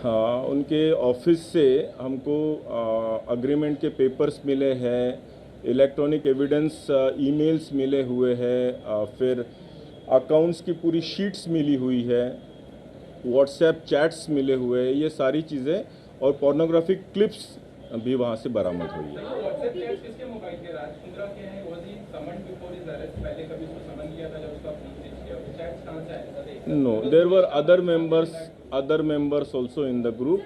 हाँ, उनके ऑफिस से हमको अग्रीमेंट के पेपर्स मिले हैं, इलेक्ट्रॉनिक एविडेंस ईमेल्स मिले हुए हैं, फिर अकाउंट्स की पूरी शीट्स मिली हुई है, व्हाट्सएप चैट्स मिले हुए हैं, ये सारी चीज़ें और पोर्नोग्राफिक क्लिप्स भी वहाँ से बरामद हुई है। व्हाट्सएप चैट्स किसके मोबाइल के? राज कुंद्रा के हैं? Was he summoned before his arrest? पहले कभी उसको समन किया था जब उसका पूछताछ किया? वो चैट्स कहाँ से आए थे? No, there were other members also in the group.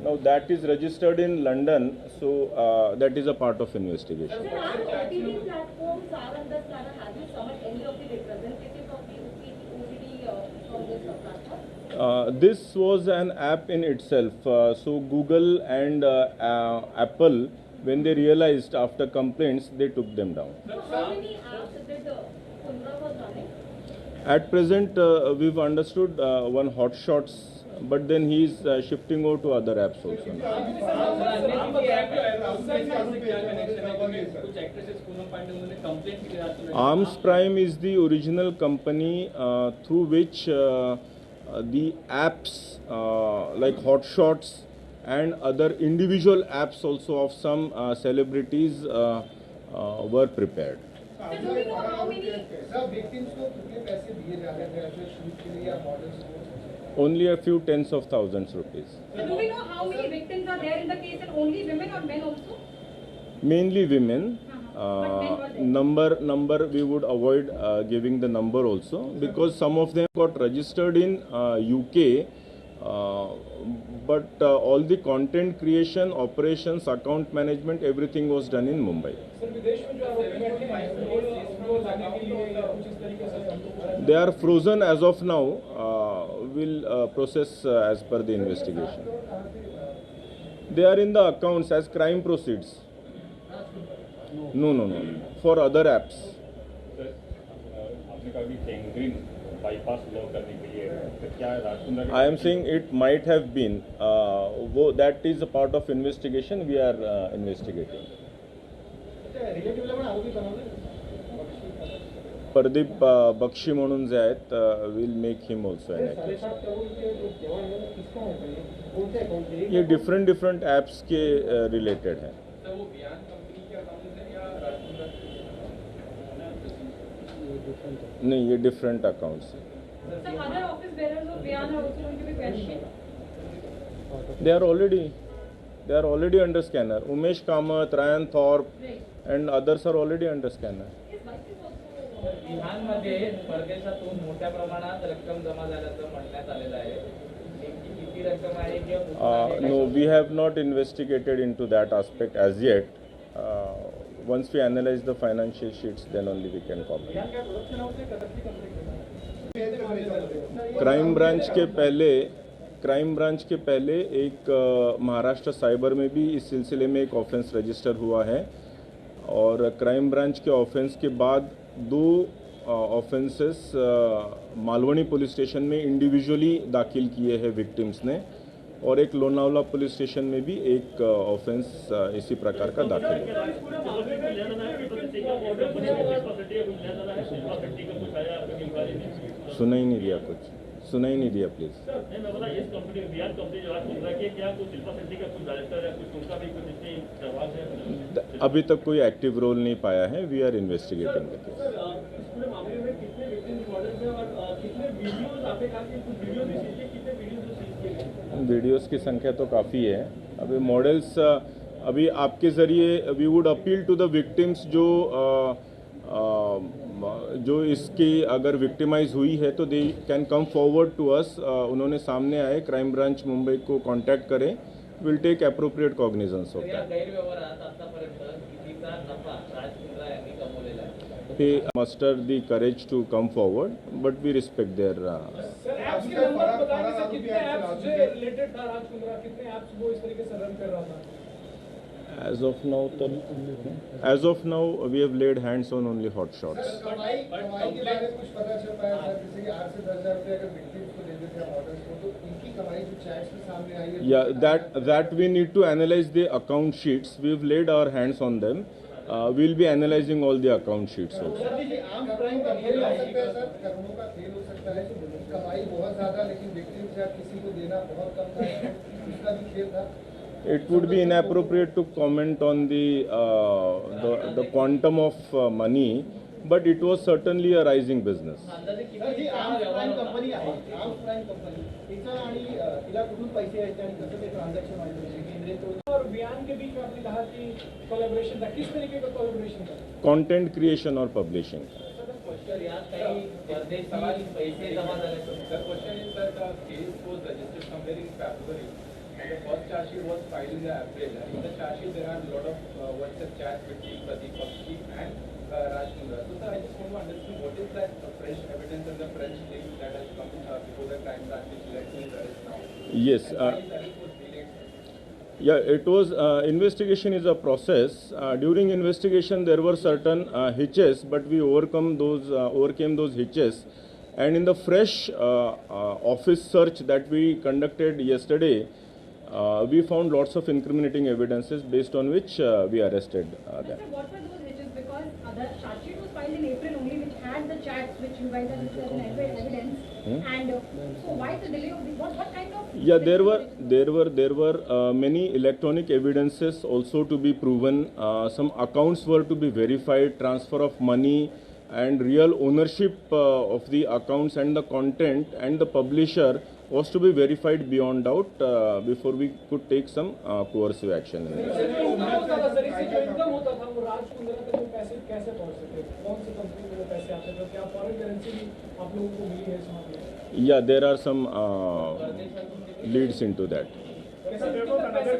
Now that is registered in London, so that is a part of investigation. OTT platforms are under Sara. Have you summoned any of the representatives of the OTT from this platform? This was an app in itself. So Google and Apple, when they realized after complaints, they took them down. So how many apps did Kundra was running? At present, we've understood one Hotshots, but then he's shifting over to other apps also. Arms Prime is the original company through which the apps like Hotshots and other individual apps also of some celebrities were prepared. Do we know how many? victims को कितने पैसे दिए जा रहे थे ऐसे shoot के लिए या मॉडल्स को? Only a few tens of thousands rupees. So do we know how many victims are there in the case, and only women or men also? Mainly women. Number we would avoid giving the number also because some of them got registered in UK, but all the content creation, operations, account management, everything was done in Mumbai. They are frozen as of now. Will process as per the investigation. They are in the accounts as crime proceeds. No. For other apps. I am saying it might have been. That is a part of investigation. We are investigating. Pardeep Bakshi म्हणून जे आहेत, will make him also an accused. ये different apps के related हैं. नहीं, ये different accounts हैं. Some other office bearers of Vian are also going to be questioned. They are already under scanner. Umesh Kamath, Ryan Thorpe, and others are already under scanner. विहानमध्ये परदेशातून मोठ्या प्रमाणात रक्कम जमा झाल्याचं म्हणण्यात आलेलं आहे. नेमकी किती रक्कम आहे किंवा No, we have not investigated into that aspect as yet. Once we analyze the financial sheets, then only we can comment. Crime branch के पहले एक महाराष्ट्र साइबर में भी इस सिलसिले में एक ऑफेंस रजिस्टर हुआ है और क्राइम ब्रांच के ऑफेंस के बाद दो ऑफेंसेस मालवनी पुलिस स्टेशन में इंडिविजुअली दाखिल किए हैं विक्टिम्स ने और एक लोनावला पुलिस स्टेशन में भी एक ऑफेंस इसी प्रकार का दाखिल है. सुना ही नहीं दिया प्लीज. अभी तक कोई एक्टिव रोल नहीं पाया है. We are investigating the case. Videos की संख्या तो काफ़ी है. अभी मॉडल्स अभी आपके ज़रिए we would appeal to the victims जो इसकी अगर विक्टिमाइज हुई है तो they can come forward to us. उन्होंने सामने आए, क्राइम ब्रांच मुंबई को कांटेक्ट करें. Will take appropriate cognizance of that. They muster the courage to come forward, but we respect their. As of now, we have laid hands on only Hotshots. Yeah, that we need to analyze the account sheets. We've laid our hands on them. we'll be analyzing all the account sheets also. Sir ji आम क्राइम का खेल हो सकता है sir, करोड़ों का खेल हो सकता है, कमाई बहुत ज्यादा लेकिन विक्टिम चार्ज किसी को देना बहुत कम था, इसका भी खेल था। It would be inappropriate to comment on the quantum of money, but it was certainly a rising business. Sir ji आम प्राइम कंपनी आहे, आम प्राइम कंपनी तिचा आणि तिला कुठून पैसे यायचे आणि कसं ते ट्रान्झॅक्शन व्हायचं केंद्रीय और बयान के बीच में आपने कहा कि कोलैबोरेशन था, किस तरीके का कोलैबोरेशन था? Content creation or publishing. Sir यात काही परदेशी पैसे जमा झाले sir. Question is sir the case was registered somewhere in February and the first charge sheet was filed in the April, and in the charge sheet there are a lot of WhatsApp chats between Pradeep Bakshi and Raj Mundra. So sir, I just want to understand what is that fresh evidence and the fresh thing that has come before the crime branch which led to his arrest now? Yes. And why his arrest was delayed? Yeah, it was investigation is a process. During investigation, there were certain hitches, but we overcame those hitches. And in the fresh office search that we conducted yesterday, we found lots of incriminating evidences based on which we arrested them. Sir, what were those hitches? Because the charge sheet was filed in April only, which had the chats which you guys have listed as evidence. And so why the delay of this? What kind of? Yeah, there were many electronic evidences also to be proven. Some accounts were to be verified, transfer of money, and real ownership of the accounts and the content and the publisher was to be verified beyond doubt before we could take some coercive action. Sir, जो income होता था sir, इससे जो income होता था वो राज कुंद्रा तक वो पैसे कैसे पहुंच सकते? कौन सी कंपनी में वो पैसे आते थे? क्या फॉरेन करेंसी भी आप लोगों को मिली है इस मामले में? Yeah, there are some leads into that. पैसे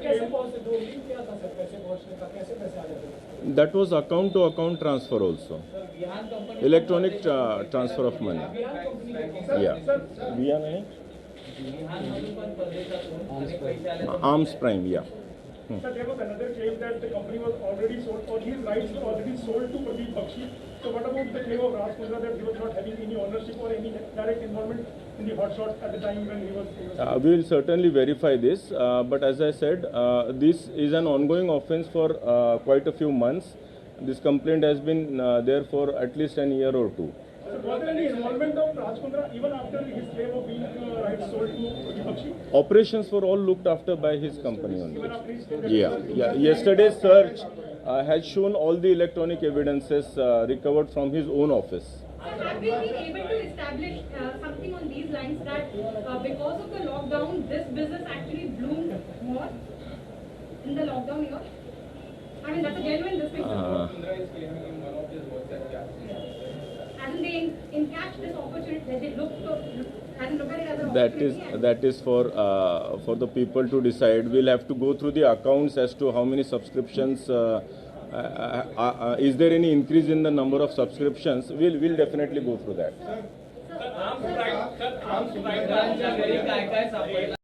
कैसे पहुंचते थे? वो लिंक क्या था सर पैसे पहुंचने का? कैसे पैसे आ जाते थे? That was account to account transfer also. Electronic transfer of money. Bihar company के Yeah. Via nahi? Arms Prime, yeah. Sir, there was another claim that the company was already sold, or his rights were already sold to Pradeep Bakshi. So what about the claim of Raj Kundra that he was not having any ownership or any direct involvement in the hotshots at the time when he was We will certainly verify this, but as I said, this is an ongoing offence for quite a few months. This complaint has been there for at least an year or two. So was there any involvement of Raj Kundra even after his claim of being rights sold to Pradeep Bakshi? Operations were all looked after by his company Even only. after his claim? Yeah. Yesterday's search has shown all the electronic evidences recovered from his own office. Sir, have we been able to establish something on these lines that because of the lockdown, this business actually bloomed more in the lockdown year? I mean, that's a genuine distinction. Kundra is claiming in one of his WhatsApp chats. Hasn't they encashed this opportunity? They hasn't looked at it as an opportunity? That is for the people to decide. We'll have to go through the accounts as to how many subscriptions. Is there any increase in the number of subscriptions? We'll definitely go through that. Arms prime ब्रांचच्या घरी काय काय सापडलं?